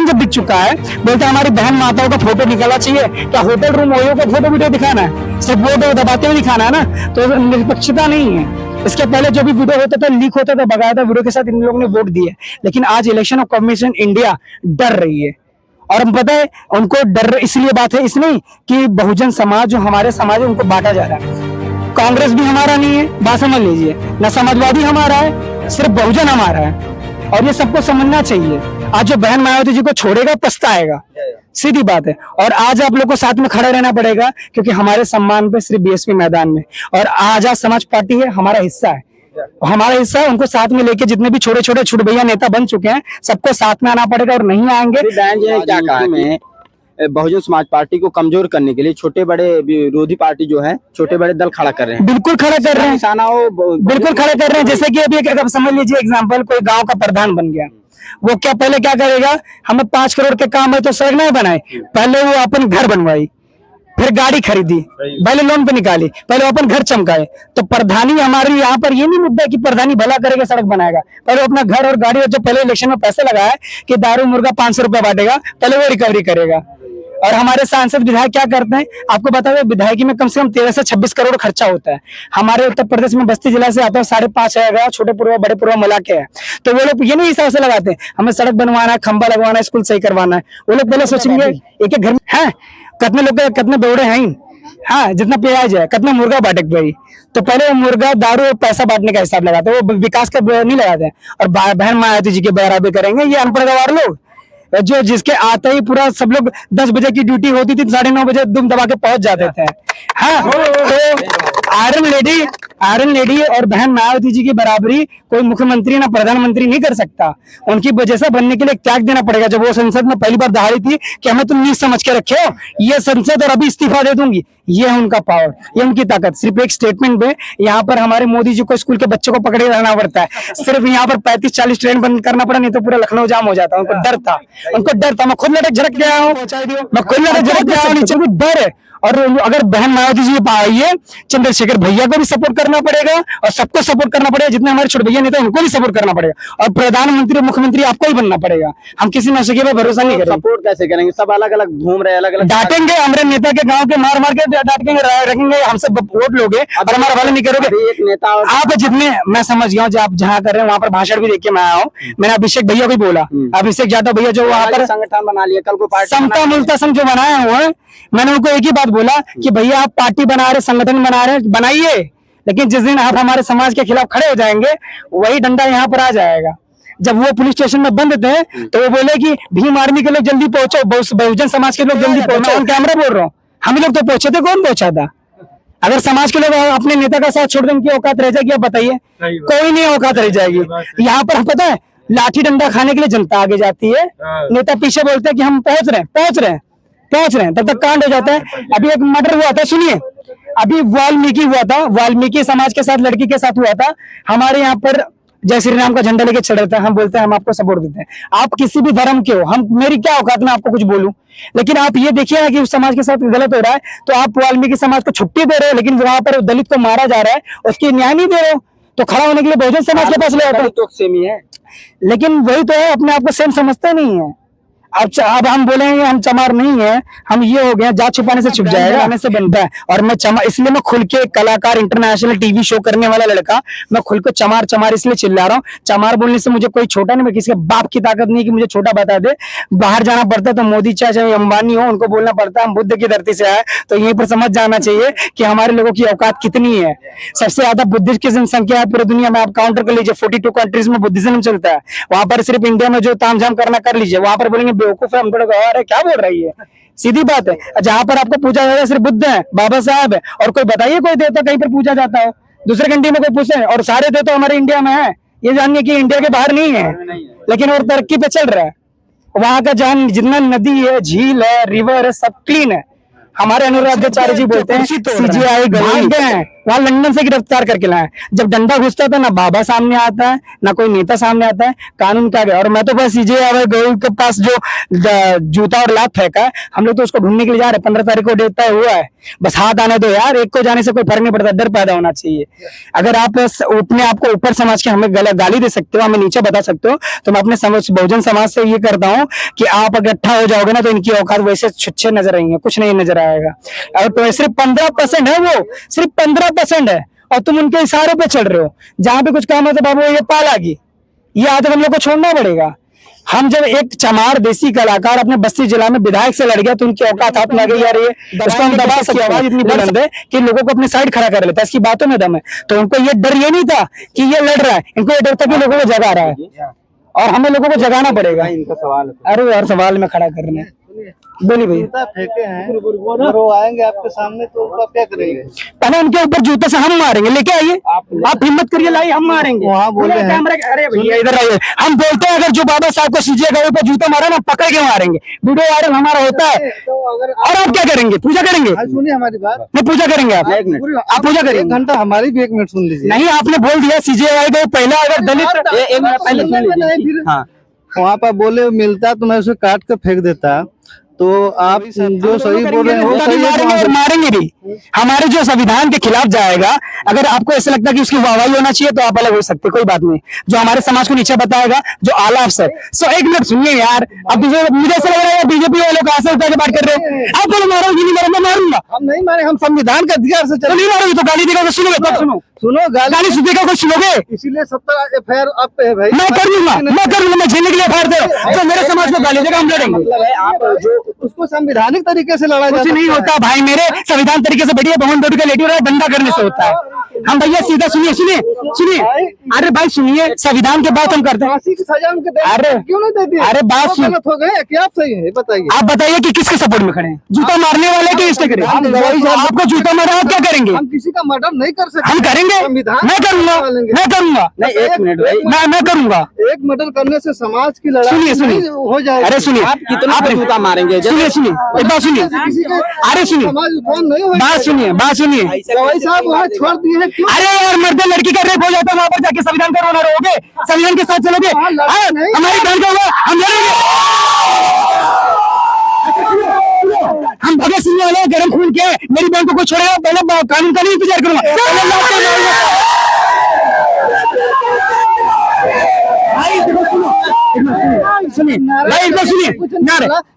जब दिख चुका है, बोलते हमारी बहन माताओं का फोटो निकालना चाहिए, क्या होटल रूम ओयो का फोटो वीडियो दिखाना है, सिर्फ वोट दबाते हुए दिखाना है ना, तो निष्पक्षता नहीं है। इसके पहले जो भी वीडियो होता था, लीक होता था, बकायदा वीडियो के साथ इन लोगों ने वोट दिए, लेकिन आज इलेक्शन कमीशन इंडिया डर रही है। और हम पता है उनको डर इसलिए बात है इसलिए कि बहुजन समाज जो हमारे समाज है उनको बांटा जा रहा है। कांग्रेस भी हमारा नहीं है, बात समझ लीजिए, न समाजवादी हमारा है, सिर्फ बहुजन हमारा है, और ये सबको समझना चाहिए। आज जो बहन मायावती जी को छोड़ेगा पछताएगा, सीधी बात है। और आज आप लोग को साथ में खड़े रहना पड़ेगा, क्योंकि हमारे सम्मान पे सिर्फ बीएसपी मैदान में, और आजाद समाज पार्टी है, हमारा हिस्सा है, हमारा हिस्सा है। उनको साथ में लेके जितने भी छोटे छोटे छुटभैया नेता बन चुके हैं, सबको साथ में आना पड़ेगा, और नहीं आएंगे। बहन जी ने क्या कहा कि बहुजन समाज पार्टी को कमजोर करने के लिए छोटे बड़े विरोधी पार्टी जो है, छोटे बड़े दल खड़ा कर रहे हैं। बिल्कुल खड़ा कर रहे हैं, निशाना हो, बिल्कुल खड़ा कर रहे हैं। जैसे कि अभी एक समझ लीजिए एग्जाम्पल, कोई गांव का प्रधान बन गया, वो क्या पहले क्या करेगा, हमें 5 करोड़ के काम है तो सड़क नहीं बनाए, पहले वो अपन घर बनवाई, फिर गाड़ी खरीदी, पहले लोन पे निकाली, पहले अपन घर चमकाए। तो प्रधानी हमारे यहाँ पर ये नहीं मुद्दा है कि प्रधानी भला करेगा सड़क बनाएगा, पहले अपना घर और गाड़ी, और जो पहले इलेक्शन में पैसे लगाया कि दारू मुर्गा 500 रुपया बांटेगा, पहले वो रिकवरी करेगा। और हमारे सांसद विधायक क्या करते हैं, आपको बता दें, विधायकी में कम से कम 13 से 26 करोड़ खर्चा होता है। हमारे उत्तर प्रदेश में बस्ती जिला से आता है 5,500 छोटे पूर्वा बड़े पूर्वा मिला के है, तो वो लोग ये नहीं हिसाब से लगाते हैं हमें सड़क बनवाना है, खंबा लगवाना है, स्कूल सही करवाना है। वो लोग पहले सोचेंगे एक एक घर में है कितने लोग, कितने बेवड़े हैं, हाँ जितना प्याज है, कितना मुर्गा बांटे भाई, तो पहले वो मुर्गा दारू और पैसा बांटने का हिसाब लगाते हैं, वो विकास का नहीं लगाते। और बहन मायावती जी के बराबर करेंगे ये अनपढ़ गवार लोग, जो जिसके आते ही पूरा सब लोग 10 बजे की ड्यूटी होती थी, 9:30 बजे दुम दबा के पहुंच जाते थे। हाँ, तो आयरन लेडी और बहन मायावती जी की बराबरी कोई मुख्यमंत्री ना प्रधानमंत्री नहीं कर सकता। उनकी वजह से बनने के लिए त्याग देना पड़ेगा। जब वो संसद में पहली बार दहाड़ी थी कि हमें तुम नीच समझ के रखे हो, ये संसद और अभी इस्तीफा दे दूंगी, ये है उनका पावर, ये उनकी ताकत। सिर्फ एक स्टेटमेंट पे यहाँ पर हमारे मोदी जी को स्कूल के बच्चों को पकड़े रहना पड़ता है, सिर्फ यहाँ पर 35-40 ट्रेन बंद करना पड़ा, नहीं तो पूरा लखनऊ जाम हो जाता। उनको डर था, मैं खुद लटक झड़क गया हूँ, मैं खुद लटक झड़क गया हूँ, नीचे भी डर है। और अगर बहन मायावती जी पाइए, चंद्रशेखर भैया को भी सपोर्ट करना पड़ेगा, और सबको सपोर्ट करना पड़ेगा, जितने हमारे छोटे भैया नेता उनको भी सपोर्ट करना पड़ेगा, और प्रधानमंत्री मुख्यमंत्री आपको ही बनना पड़ेगा। हम किसी नशे पे भरोसा नहीं करेंगे। सपोर्ट कैसे करेंगे, सब अलग अलग घूम रहे, अलग अलग डांटेंगे, हमारे नेता के गांव के मार मार के डांटेंगे, रखेंगे, हम सब वोट लोगे और हमारा वाले नहीं करोगे। एक नेता आप जितने, मैं समझ गया हूँ आप जहाँ कर रहे हैं वहाँ पर भाषण भी देख के मैं आया हूँ, मैंने अभिषेक भैया को भी बोला, अभिषेक यादव भैया जो वहाँ पर संगठन बना लिया, कल को पार्टी समता मुल्ता संघ जो बनाया हुआ है, मैंने उनको एक ही बात बोला कि भैया आप पार्टी बना रहे, संगठन बना रहे, बनाइए, लेकिन जिस दिन आप हमारे समाज के खिलाफ खड़े हो जाएंगे, वही डंडा यहाँ पर आ जाएगा। जब वो पुलिस स्टेशन में बंद थे तो वो बोले कि भीम आर्मी के लोग जल्दी पहुंचो, बहुजन समाज के लोग जल्दी पहुंचो। ऑन कैमरा बोल रहा हूँ, हम लोग तो पहुंचे थे, कौन पहुंचा था? अगर समाज के लोग अपने नेता का साथ छोड़ दें, की औकात रह जाएगी? आप बताइए, कोई नहीं औकात रह जाएगी। यहाँ पर पता है लाठी डंडा खाने के लिए जनता आगे जाती है, नेता पीछे बोलते हैं कि हम पहुंच रहे हैं, तब तक कांड हो जाता है। अभी एक मर्डर हुआ था, सुनिए, अभी वाल्मीकि हुआ था, वाल्मीकि समाज के साथ लड़की के साथ हुआ था। हमारे यहाँ पर जय श्री राम का झंडा लेके चढ़ रहे थे, हम बोलते हैं हम आपको सपोर्ट देते हैं। आप किसी भी धर्म के हो, हम, मेरी क्या औकात में आपको कुछ बोलूं, लेकिन आप ये देखिए ना कि उस समाज के साथ गलत हो रहा है, तो आप वाल्मीकि समाज को छुट्टी दे रहे हो, लेकिन वहां पर दलित को मारा जा रहा है, उसकी न्याय नहीं दे रहे हो, तो खड़ा होने के लिए बहुजन समाज के पास ले आता है। तो सेम ही है, लेकिन वही तो है, अपने आप को सेम समझते नहीं है। अब हम बोलेंगे हम चमार नहीं है, हम ये हो गए, जात छुपाने से छुप जाएगा, आने से बनता है। और मैं चमार, इसलिए मैं खुल के कलाकार, इंटरनेशनल टीवी शो करने वाला लड़का, मैं खुल को चमार इसलिए चिल्ला रहा हूँ। चमार बोलने से मुझे कोई छोटा नहीं, मैं किसी के बाप की ताकत नहीं कि मुझे छोटा बता दे। बाहर जाना पड़ता है तो मोदी चाहे अंबानी हो, उनको बोलना पड़ता है हम बुद्ध की धरती से आए, तो यहीं पर समझ जाना चाहिए कि हमारे लोगों की औकात कितनी है। सबसे ज्यादा बुद्धिस्ट की जनसंख्या है पूरी दुनिया में, आप काउंटर कर लीजिए, 42 कंट्रीज में बुद्धिज्म चलता है। वहां पर सिर्फ इंडिया में जो तामझाम करना कर लीजिए, वहां पर बोलेंगे बेवकूफ है, हम थोड़ा अरे क्या बोल रही है, सीधी बात है। जहां पर आपको पूजा जाता है सिर्फ बुद्ध है, बाबा साहब है, और कोई बताइए कोई देवता कहीं पर पूजा जाता हो दूसरे कंट्री में कोई पूछे, और सारे देवता हमारे इंडिया में है, ये जानिए कि इंडिया के बाहर नहीं है, लेकिन और तरक्की पे चल रहा है। वहां का जहां जितना नदी है, झील है, रिवर है, सब क्लीन है। हमारे अनुराधाचार्य जी बोलते हैं सीजीआई भाग गए हैं, वहां लंदन से गिरफ्तार करके लाए। जब डंडा घुसता था ना बाबा सामने आता है ना कोई नेता सामने आता है, कानून क्या गया। और मैं तो बस सीजे गौरी के पास जो जूता और लात फेंका है, हम लोग तो उसको ढूंढने के लिए जा रहे हैं। 15 तारीख को डेट तय हुआ है, बस हाथ आने दो यार। एक को जाने से कोई फर्क नहीं पड़ता, डर पैदा होना चाहिए। अगर आप अपने आप को ऊपर समझ के हमें गाली दे सकते हो, हमें नीचे बता सकते हो, तो मैं अपने बहुजन समाज से ये करता हूँ कि आप अगर इकट्ठा हो जाओगे ना तो इनकी औकात वैसे छुच्छे नजर आएंगे, कुछ नहीं नजर आएगा। अगर तो सिर्फ 15% है, वो सिर्फ 15% है और तुम उनके इशारे पे चल रहे हो। जहां पे कुछ काम है तो बाबू ये पालागी, ये आदत हम लोग को छोड़ना पड़ेगा। हम जब एक चमार देसी कलाकार अपने बस्ती जिला में विधायक से लड़ गया तो उनकी औकात हाथ में आ गई यार, ये उसको हम दबा सकते हैं। आवाज इतनी बुलंद है कि लोगों को अपने साइड खड़ा कर लेता है, इसकी बातों में दम है। तो उनको ये डर ये नहीं था कि ये लड़ रहा है, इनको ये डर था कि लोगों को जगा रहा है और हमें लोगों को जगाना पड़ेगा। इनका सवाल अरे यार सवाल में खड़ा कर रहे हैं, बोलिए भैया। जूता फेंके हैं, अगर वो आएंगे आपके सामने तो उनका क्या करेंगे? पहले उनके ऊपर जूते से हम मारेंगे, लेके आइए आप हिम्मत करिए, लाइए हम मारेंगे। वहाँ बोले हैं। अरे भैया इधर आइए, हम बोलते हैं अगर जो बाबा साहब को सीजे के ऊपर जूता मारा ना पकड़ के मारेंगे, वीडियो वायरल हमारा होता है। तो अगर और आप क्या करेंगे, पूजा करेंगे? सुनिए हमारी बात, नहीं पूजा करेंगे आप पूजा करेंगे। 1 घंटा हमारी भी 1 मिनट सुन लीजिए। नहीं आपने बोल दिया सीजेआई को पहला अगर दलित एक मिनट पहले सुन लीजिए। हाँ वहाँ पर बोले मिलता तो मैं उसे काट कर फेंक देता। तो आप जो सही बोल रहे हैं वो सही मारेंगे और मारेंगे भी। हमारे जो संविधान के खिलाफ जाएगा, अगर आपको ऐसा लगता है कि उसकी वाहवाही होना चाहिए तो आप अलग हो सकते, कोई बात नहीं। जो हमारे समाज को नीचे बताएगा, जो आला अफसर। सो 1 मिनट सुनिए यार, अब मुझे ऐसा लग रहा है बीजेपी वाले लोग ऐसे उठा के बात कर रहे हो। आप बोलो मारोगे नहीं मारो, मैं मारूंगा। हम नहीं मारे, हम संविधान के अधिकार से तो चले। नहीं मारोगे तो गाली देगा तो सुनोगे, तब सुनो। सुनो गाली सुनेगा कोई सुनोगे? इसीलिए 70 FIR आप पे है भाई। मैं कर लूंगा, मैं झेलने के लिए फाड़ दे। जो मेरे समाज को गाली देगा हम लड़ेंगे। मतलब है आप जो उसको संवैधानिक तरीके से लड़ा कुछ नहीं होता भाई, मेरे संविधान तरीके से बैठिए, बहुन बैठ के लेटी हो रहा है, डंडा करने से होता है। हम भैया सीधा सुनिए सुनिए सुनिए, अरे भाई सुनिए, संविधान के बात हम करते हैं। फांसी की सजा उनके देते अरे हैं, क्यों नहीं देती? अरे बात सुन, गलत हो गए क्या आप सही है बताइए? आप बताइए कि किसके सपोर्ट में खड़े हैं? जूता मारने वाले के इसके करें? आपको जूता मारा आप क्या करेंगे? हम किसी का मर्डर नहीं कर सकते। हम करेंगे, मैं करूंगा, मैं करूंगा। नहीं 1 मिनट भाई, मैं करूंगा। एक मर्डर करने से समाज की लड़ाई सुनिए सुनिए नहीं हो जाएगी। अरे सुनिए, आप कितना जूता मारेंगे? सुनिए सुनिए एक बात सुनिए, किसी के अरे सुनिए समाज उत्थान नहीं होगा। बात सुनिए गवाही साहब वहाँ छोड़ दिए हैं, क्यों? अरे यार मर्द लड़की का रेप हो जाता है, वहां पर जाके संविधान का रोना रहोगे? संविधान के साथ चलोगे? हाँ, हमारी बहन का हुआ, हम लड़ेंगे। हम भगत सिंह वाले गर्म खून के, मेरी बहन को कोई छोड़ेगा पहले कानून का नहीं इंतजार करूंगा। सुनिए भाई एक बार सुनिए,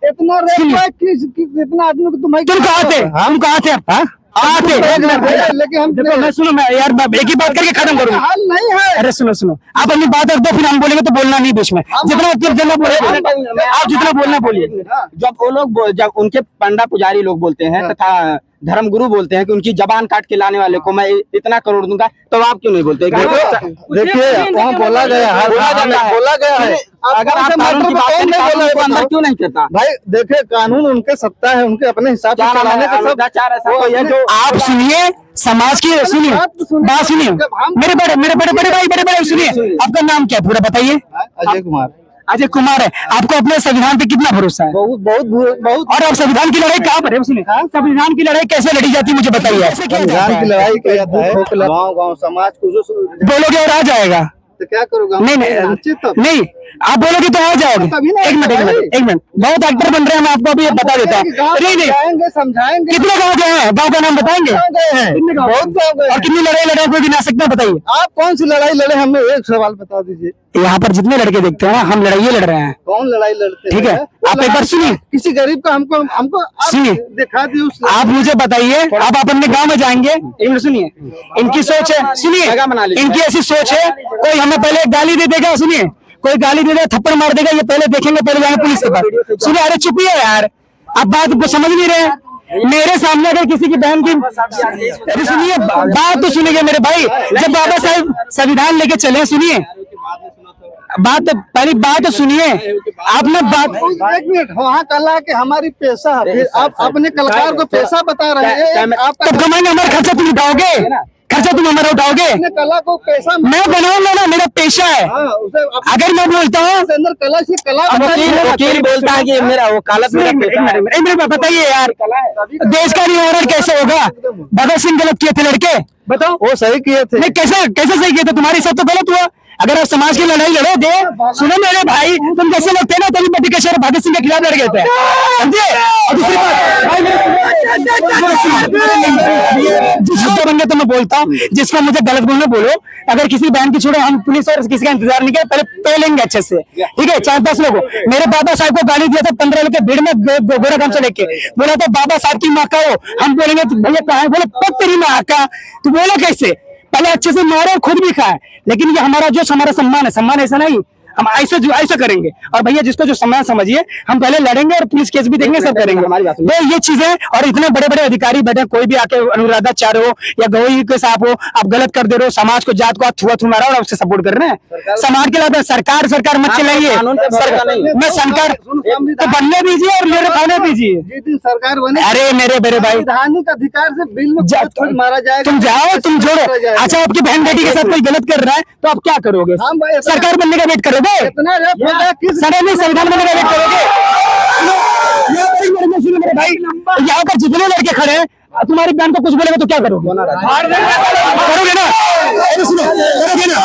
इतना रेप है कि इतना आदमी को तुम कहाँ थे? कहाँ थे? लेकिन हम देखो मैं सुनो, मैं यार एक ही बात करके खत्म करूंगा। हाल नहीं है। अरे सुनो, आप अपनी बात रख दो, फिर हम बोलेंगे तो बोलना नहीं बीच में। जितना बोले आप, जितना बोलना बोलिए। जब उनके पंडा पुजारी लोग बोलते हैं तथा धर्मगुरु बोलते हैं कि उनकी जबान काट के लाने वाले को मैं इतना करोड़ दूंगा, तो आप क्यों नहीं बोलते? देखिए वहाँ बोला गया है, बोला गया है। अगर आप कानून की बात करें, कानून को अंदर क्यों नहीं करता? भाई देखिए कानून उनके सत्ता है, उनके अपने हिसाब से चलाने का सब। आप सुनिए, समाज की सुनिए बात, सुनिए मेरे बड़े भाई सुनिए, आपका नाम क्या पूरा बताइए? अजय कुमार है। आपको अपने संविधान पे कितना भरोसा है? बहुत। और आप संविधान की लड़ाई कहाँ पर है? सुनिए, संविधान की लड़ाई कैसे लड़ी जाती है मुझे बताइए। संविधान की लड़ाई गाँव समाज को जो बोलोगे और आ जाएगा? तो क्या करोगे? नहीं आप बोलोगे तो आ जाओगे। एक मिनट बहुत एक्टर बन रहे हैं, मैं आपको अभी बता देता हूँ। नहीं समझाएंगे। कितने गाँव गए हैं? गाँव का नाम बताएंगे? बहुत गाँव गए। और कितनी लड़ाई कोई गिना सकते हैं बताइए? आप कौन सी लड़ाई लड़े, हमें एक सवाल बता दीजिए। यहाँ पर जितने लड़के देखते हैं हम लड़ाई लड़ रहे हैं। कौन लड़ाई लड़ते हैं? ठीक है, आप एक बार सुनिए, किसी गरीब का हमको सुनिए, दिखा दी। आप मुझे बताइए, आप अपने गांव में जाएंगे, सुनिए इनकी सोच है, सुनिए इनकी ऐसी सोच है, कोई हमें पहले गाली दे देगा, सुनिए कोई गाली दे देगा, थप्पड़ मार देगा, ये पहले देखेंगे, पहले जाएंगे पुलिस के पास। सुनिए अरे चुप है यार, आप बात को समझ नहीं रहे। मेरे सामने अगर किसी की बहन की, अरे सुनिए बात तो सुनिए मेरे भाई, जब बाबा साहब संविधान लेके चले, सुनिए बात, पहली बात तो सुनिए आपने बात। एक मिनट, वहाँ कला के हमारी पेशा है, आप अपने कलाकार को पेशा बता रहे हैं। आप कब कमाएंगे? हमारा खर्चा तुम उठाओगे? खर्चा तुम हमारा उठाओगे? अपने कला को कैसा मैं बनाऊंगा ना, मेरा पेशा है। उसे अगर मैं बोलता हूँ अपने अंदर कला से कला वकील बोलता है कि ये मेरा वकालत मेरा पेशा है। एक मिनट बताइए यार, देश का निवारण कैसे होगा? भगत सिंह गलत किए थे लड़के, बताओ। वो सही किए थे। नहीं, कैसे कैसे सही किए थे? तुम्हारी सब तो गलत हुआ। अगर आप समाज की लड़ाई लड़ो दे, सुनो मेरे भाई, तुम कैसे लगते हैं ना, तभी बटी के शहर भगत सिंह के खिलाफ लड़ गए थे, समझे? और दूसरी बात भाई, जिस शब्द बन गया तो मैं बोलता हूँ, जिसको मुझे गलत बोलने बोलो। अगर किसी बहन की छोड़ो, हम पुलिस और किसी का इंतजार नहीं किया, पहले पे लेंगे अच्छे से, ठीक है? 4-10 लोग मेरे बाबा साहब को गाली दिया था 15 लोग के भीड़ में गोरा गमछा लेके, बोला था बाबा साहब की माँ का हो। हम बोलेंगे भैया कहाँ है? बोले पक तेरी माँ का। तो बोलो कैसे? पहले अच्छे से मारो, खुद भी खाए। लेकिन ये हमारा जो हमारा सम्मान है, सम्मान ऐसा नहीं, हम ऐसा करेंगे। और भैया जिसको जो सम्मान समझिए, हम पहले लड़ेंगे और पुलिस केस भी देंगे, सब करेंगे। तो ये चीजें, और इतने बड़े बड़े अधिकारी बैठे, कोई भी आके अनुराधाचार्य हो या गवई के साहब हो, आप गलत कर दे रहे हो, समाज को जात को आप छुआ मारा और उससे सपोर्ट कर रहे हैं। समाज के लिए सरकार मत चलाइए, मैं सरकार तो बनने दीजिए और मेरे खाने दीजिए। जिस दिन सरकार बने, अरे मेरे भाई, संवैधानिक अधिकार से बिल में खुद मारा जाएगा। तुम जाओ, तुम जोड़ो। अच्छा, आपकी बहन बेटी के साथ कोई गलत कर रहा है तो आप क्या करोगे? सरकार बनने का वेट करोगे? इतना रेप हो गया, किस संविधान बनने का वेट करोगे? सुनो मेरे भाई, यहाँ पर जितने लड़के खड़े हैं, तुम्हारी बहन को कुछ बोलेगा तो क्या करोगे? करोगे ना? अरे सुनो, करोगे ना?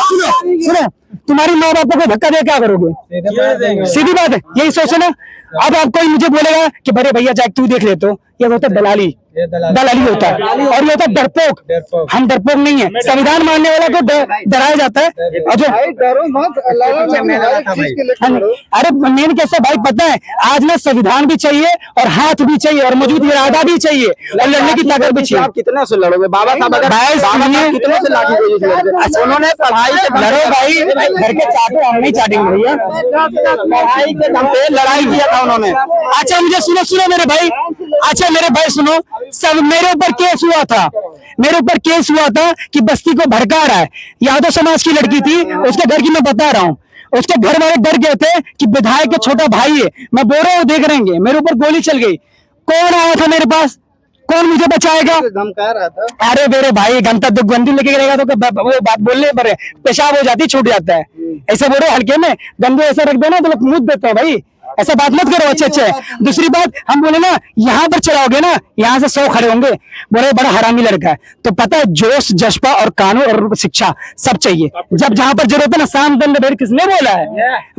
सुनो, तुम्हारी माँ बाप को धक्का दे क्या करोगे? सीधी बात है, यही सोचो ना। अब आप कोई मुझे बोलेगा कि बड़े भैया जाके तू देख ले, तो ये होता है दलाली होता है, और ये होता है डरपोक। हम डरपोक नहीं है। संविधान मानने वाला को डराया जाता है। और जो डरो मत, अरे मेन कैसे भाई, पता है आज ना संविधान भी चाहिए और हाथ भी चाहिए और मौजूद इरादा भी चाहिए और लड़ने की ताकत भी चाहिए। आप कितने से लड़ोगे? बाबा साहब अगर कितने से लाठी लड़ते, उन्होंने पढ़ाई के लड़ो भाई, घर के चाटे हम नहीं चाटेंगे भैया, पढ़ाई के दम पे लड़ाई किया था उन्होंने। अच्छा मुझे सुनो मेरे भाई, अच्छा मेरे भाई सुनो, सब मेरे ऊपर केस हुआ था कि बस्ती को भड़का रहा है। यादव समाज की लड़की थी, उसके घर की मैं बता रहा हूँ, उसके घर वाले डर गए थे कि विधायक के छोटा भाई है, मैं बोल रहा हूँ देख रहेंगे, मेरे ऊपर गोली चल गई। कौन आया था मेरे पास? कौन मुझे बचाएगा? धमका रहा था। अरे मेरे भाई, घंटा तो गंदी लेके रहेगा तो वो बात बोलने पर पेशाब हो जाती, छूट जाता है। ऐसे बोलो हल्के में, गंदे ऐसा रख देना तो लोग मुंह देते हैं भाई, ऐसा बात मत करो। अच्छे। दूसरी बात, हम बोले ना यहाँ पर चलाओगे ना, यहाँ से 100 खड़े होंगे, बोले बड़ा हरामी लड़का है। तो पता है जोश जज्बा और कानून और शिक्षा सब चाहिए। जब जहाँ पर जरूरत है ना, साम दंड भेद किसने बोला है?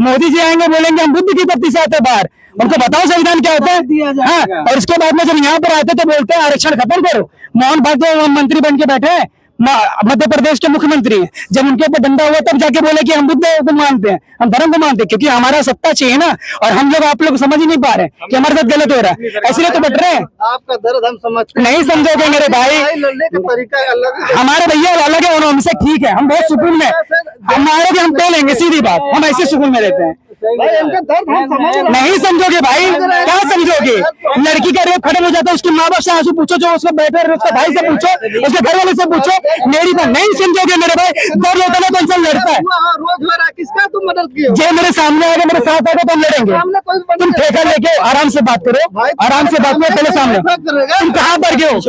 मोदी जी आएंगे, बोलेंगे हम बुद्ध की धरती से आते बाहर, उनको बताओ संविधान क्या होता है। हाँ, और उसके बाद में जब यहाँ पर आते तो बोलते हैं आरक्षण खत्म करो। मोहन भागवत मंत्री बन के बैठे हैं, मध्य प्रदेश के मुख्यमंत्री हैं। जब उनके ऊपर डंडा हुआ तब जाके बोले कि हम बुद्ध को मानते हैं, हम धर्म को मानते हैं, क्योंकि हमारा सत्ता चाहिए ना। और हम लोग, आप लोग समझ ही नहीं पा रहे हैं कि हमारे साथ गलत हो रहा है, इसलिए तो बट रहे हैं। आपका दर्द हम समझते नहीं समझोगे मेरे भाई, लड़ने का तरीका अलग है। हमारे भैया अलग है, उनसे ठीक है, हम बहुत सुकून में, हमारे भी हम पे लेंगे, सीधी बात, हम ऐसे सुकून में रहते हैं। भाई इनका दर्द हम समझ रहे हैं। नहीं समझोगे भाई, क्या समझोगे? लड़की का रेप खत्म हो जाता है, उसके माँ बाप से आंसू पूछो, जो उसको बैठे रहे उसके भाई से पूछो, उसके घर वाले से पूछो, मेरी बात नहीं समझोगे मेरे भाई। दर्द होता है तो इंसान लड़ता है। रोज हो रहा है, किसका तुम मदद किए? जो मेरे सामने आएगा, मेरे साथ आएगा तो हम लड़ेंगे। तुम ठेका लेके आराम से बात करो, आराम से बात करो, पहले सामने। तुम कहाँ पर गए हो?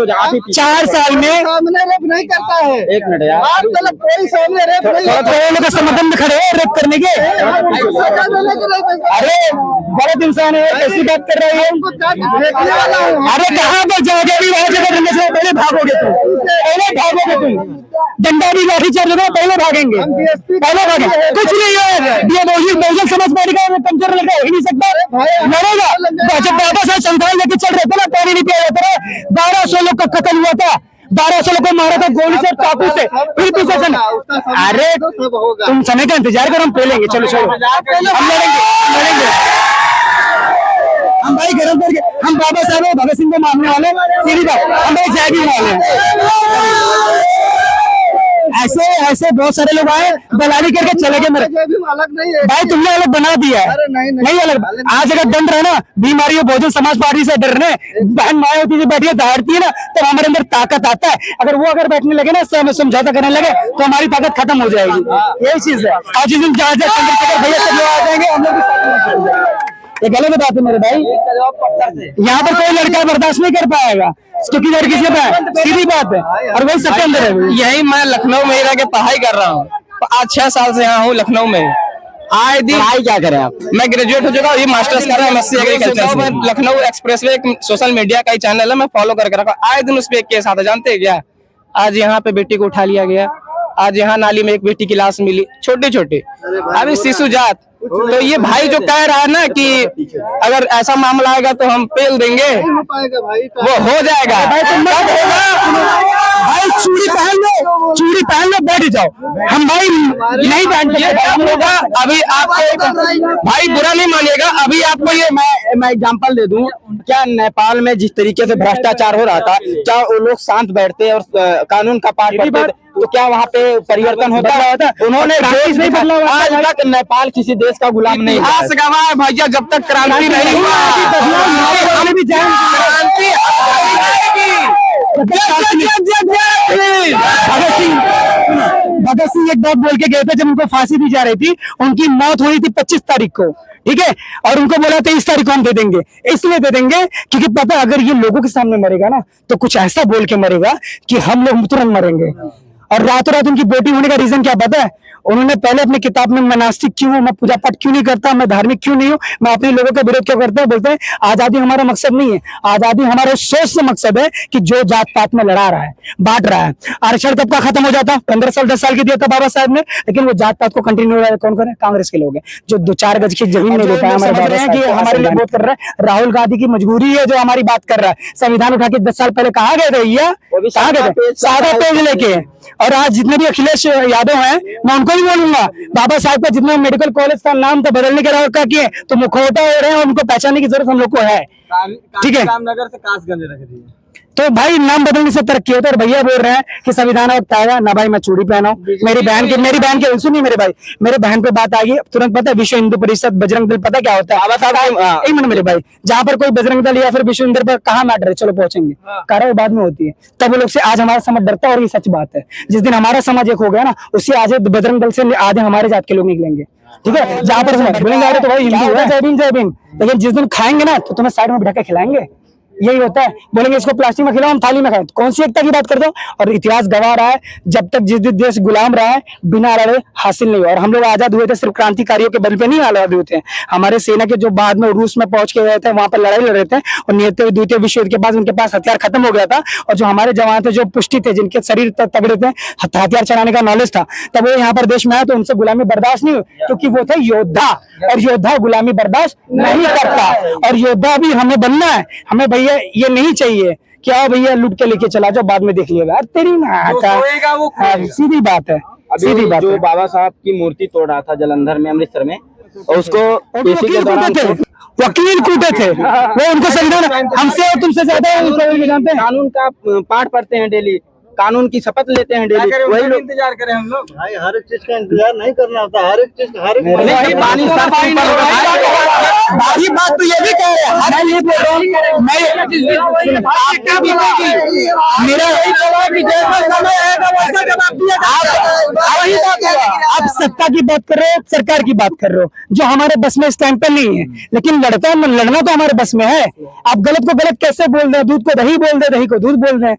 4 साल में सामने रेप नहीं करता है। एक मिनट यार, आप गलत, कोई सामने रेप नहीं करता है। लोग समर्थन में खड़े हैं रेप करने के। अरे गलत इंसान है, कैसी बात कर रहे हो? अरे कहाँ पर जाओगे? अभी वहां जगह ढूंढने से पहले भागोगे तुम, डंडा भी लाठी चार्ज होगा, पहले भागेंगे, पहले भागेंगे। कुछ नहीं है, ये बहुजन समाज पार्टी का कमजोर लड़का हो ही नहीं सकता, लड़ेगा। जब बाबा साहब संविधान लेके चल रहे थे ना, पानी नहीं पिया जाता था, 1200 लोग का कत्ल हुआ था, 1200 लोग को मारा था गोली से, चाकू से, फिर पीछे से। अरे तुम समय का इंतजार करो, हम पे लेंगे। चलो हम लड़ेंगे। हम भाई गरम करके, हम बाबा साहब भगत सिंह को मानने वाले, सीधी बात, हम भाई जय भी वाले हैं। ऐसे बहुत सारे लोग आए, दलाली करके चले गए। मेरे अलग नहीं है भाई, तुमने अलग बना दिया है। नहीं अलग, आज अगर दंड रहे ना, बीमारी हो, बहुजन समाज पार्टी से डरने, बहन माए होती है बैठी है, दहाड़ती है ना, तो हमारे अंदर ताकत आता है। अगर वो अगर बैठने लगे ना, समझौता करने लगे, तो हमारी ताकत खत्म हो जाएगी। यही चीज है। आज जिस दिन जहाँ चंद्रशेखर भैया सब लोग आ जाएंगे, हम लोग भी साथ में। ये गलत बात है मेरे भाई। यहाँ पर कोई लड़का बर्दाश्त नहीं कर पाएगा क्योंकि लड़की से सीधी बात है, और वही सबके अंदर है। यही मैं लखनऊ में ही रह के पढ़ाई कर रहा हूँ, आज 6 साल से यहाँ हूँ लखनऊ में। आए दिन पढ़ाई क्या करें आप? मैं ग्रेजुएट हो चुका हूँ, ये मास्टर्स कर रहा हूँ MSc एग्रीकल्चर में। लखनऊ एक्सप्रेस में एक सोशल मीडिया का ही चैनल है, मैं फॉलो करके रखा। आए दिन उस पर एक केस आता, जानते हैं क्या? आज यहाँ पे बेटी को उठा लिया गया, आज यहाँ नाली में एक बेटी की लाश मिली, छोटी छोटी, अभी शिशु जात। तो ये भाई जो कह रहा है ना कि अगर ऐसा मामला आएगा तो हम पेल देंगे, वो हो जाएगा। भाई चूड़ी पहन लो बैठ जाओ, हम भाई नहीं पहन होगा। अभी आपको भाई बुरा नहीं मानिएगा, अभी आपको ये मैं एग्जांपल दे दूं, क्या नेपाल में जिस तरीके से भ्रष्टाचार हो रहा था, क्या वो लोग शांत बैठते और कानून का पाठ पढ़ते, तो क्या वहाँ पे परिवर्तन होता है? उन्होंने नहीं बदला। आज तक नेपाल किसी देश का गुलाम नहीं है। इतिहास गवाह है भैया, जब तक क्रांति नहीं हुआ हम भी क्रांति भगत सिंह एक बात बोल के गए थे जब उनको फांसी दी जा रही थी, उनकी मौत हुई थी 25 तारीख को, ठीक है, और उनको बोला 23 तारीख को हम दे देंगे। इसलिए दे देंगे क्योंकि पता है अगर ये लोगों के सामने मरेगा ना तो कुछ ऐसा बोल के मरेगा कि हम लोग तुरंत मरेंगे। और रातों रात उनकी बेटी होने का रीजन क्या पता है? उन्होंने पहले अपनी किताब में मैं नास्तिक क्यों हूँ, मैं पूजा पाठ क्यों नहीं करता, मैं धार्मिक क्यों नहीं हूँ, मैं अपने लोगों का विरोध क्यों करता हूँ, बोलते हैं आजादी हमारा मकसद नहीं है, आजादी हमारे सोच से मकसद है कि जो जात पात में लड़ा रहा है, बांट रहा है। आरक्षण कब का खत्म हो जाता? 15 साल 10 साल की दिया था बाबा साहब ने, लेकिन वो जात पात को कंटिन्यू हो रहा है। कौन करे? कांग्रेस के लोग हैं जो 2-4 गज की जमीन नहीं दे पाए हमारे बाबा साहब की, हमारे लिए वोट कर रहे हैं। राहुल गांधी की मजबूरी है जो हमारी बात कर रहा है। संविधान उठा के 10 साल पहले कहाँ गए थे भैया? कहाँ गए थे? सादा पेज लेके। और आज जितने भी अखिलेश यादव हैं मैं उनको भी बोलूंगा, बाबा साहब का जितना मेडिकल कॉलेज का नाम था बदलने के किए तो मुखौटा हो रहे हैं, उनको पहचानने की जरूरत हम लोग को है, ठीक है। रामनगर से कासगंज रख दिए तो भाई नाम बदलने से तरक्की होता है। और भैया बोल रहे हैं कि संविधान वक्त आएगा ना भाई, मैं चूड़ी पहना हूं। मेरी बहन के सुनिए मेरे भाई, मेरे बहन पे बात आ गई तुरंत पता है विश्व हिंदू परिषद बजरंग दल पता क्या होता है? एक मिनट मेरे भाई, जहां पर कोई बजरंग दल या फिर विश्व हिंदू पर कहाँ मैटर है, चलो पहुंचेंगे, कार्रवाई बाद में होती है। तब वो लोग से आज हमारा समाज डरता है, और ये सच बात है। जिस दिन हमारा समाज एक हो गया ना, उससे आज बजरंग दल से आधे हमारे जात के लोग निकलेंगे, ठीक है। जहां पर बोलेंगे अरे तो भाई हिंदू है, जय भीम जय भीम, लेकिन जिस दिन खाएंगे ना तो तुम्हें साइड में बिठा के खिलाएंगे। यही होता है, बोलेंगे इसको प्लास्टिक में खिलाओ हम थाली में खाएं। तो कौन सी एकता की बात करते हो? और इतिहास गवाह रहा है जब तक जिस देश गुलाम रहा है बिना लड़े हासिल नहीं हुआ। और हम लोग आजाद हुए थे सिर्फ क्रांतिकारियों के बल पे नहीं आजाद हुए थे, हमारे सेना के जो बाद में रूस में पहुंच के गए थे वहां पर लड़ाई लड़ रहे थे, और द्वितीय विश्व युद्ध के बाद उनके पास हथियार खत्म हो गया था। और जो हमारे जवान थे जो पुष्टि थे, जिनके शरीर तगड़े थे, हथियार चलाने का नॉलेज था, तब वो यहाँ पर देश में आए तो उनसे गुलामी बर्दाश्त नहीं हुई, क्योंकि वो थे योद्धा, और योद्धा गुलामी बर्दाश्त नहीं करता। और योद्धा भी हमें बनना है, हमें भैया ये नहीं चाहिए क्या भैया लूट के लेके चला जाओ बाद में देख लिएगा तेरी सीधी बात है। सीधी बात जो है। बाबा साहब की मूर्ति तोड़ रहा था जलंधर में, अमृतसर में, और उसको वकील कूटे थे वो, उनको संविधान हमसे और तुमसे ज्यादा जानते हैं। कानून का पाठ पढ़ते हैं डेली, कानून की शपथ लेते हैं डेली, वही लोग इंतजार करें हम लोग। भाई हर एक चीज का इंतजार नहीं करना होता, हर एक चीज हर एक बात तो ये भी कह रहे हैं, मैं ये बोल रहा हूँ, आप सत्ता की बात कर रहे हो, सरकार की बात कर रहे हो, जो हमारे बस में इस टाइम पे नहीं है, लेकिन लड़ना तो हमारे बस में है। आप गलत को गलत कैसे बोल रहे हैं? दूध को दही बोल दे, दही को दूध बोल रहे हैं,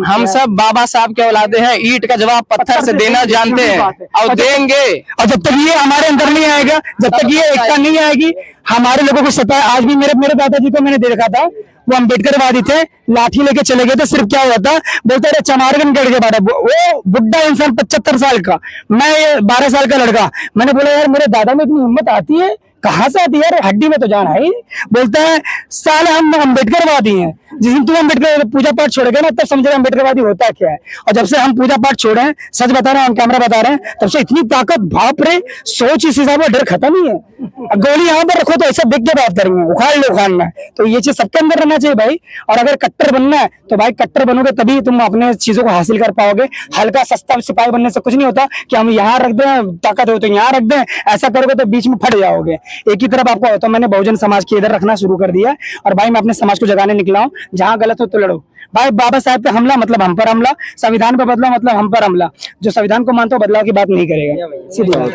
हम सब बाबा साहब के औलादे हैं, ईंट का जवाब पत्थर से देना जानते हैं और देंगे। और जब तक ये हमारे अंदर नहीं आएगा, जब तक ये एकता नहीं आएगी, हमारे लोगों को सता। आज भी मेरे दादाजी को मैंने देखा था, वो अम्बेडकरवादी थे, लाठी लेके चले गए थे। सिर्फ क्या हुआ था, बोलते रहे चमारगंज गढ़ के बारे, वो बुढ़ा इंसान 75 साल का, मैं 12 साल का लड़का। मैंने बोला यार मेरे दादा में इतनी हिम्मत आती है, कहाँ से आती है यार, हड्डी में तो जान है ही। बोलता है साले हम अम्बेडकरवादी हैं। जिस दिन तुम अम्बेडकर पूजा पाठ छोड़ेगा ना तब समझेगा अम्बेडकरवादी होता क्या है। और जब से हम पूजा पाठ छोड़े हैं, सच बता रहे हैं, ऑन कैमरा बता रहे हैं, तब से इतनी ताकत, बाप रे, सोच इस हिसाब से डर खत्म ही है। गोली यहाँ पर रखो तो ऐसा देख के बात करेंगे, उखाड़ लो उखाड़ना है। तो ये चीज सबके अंदर रहना चाहिए भाई। और अगर कट्टर बनना है तो भाई कट्टर बनोगे तभी तुम अपने चीजों को हासिल कर पाओगे। हल्का सस्ता सिपाही बनने से कुछ नहीं होता कि हम यहाँ रख दें, ताकत हो तो यहाँ रख दें, ऐसा करोगे तो बीच में फट जाओगे। एक ही तरफ आपको, तो मैंने बहुजन समाज की इधर रखना शुरू कर दिया। और भाई मैं अपने समाज को जगाने निकला हूँ, जहाँ गलत हो तो लड़ो भाई। बाबा साहब पे हमला मतलब हम पर हमला, संविधान पे बदलाव मतलब हम पर हमला। जो संविधान को मानता हो बदलाव की बात नहीं करेगा, सीधी बात।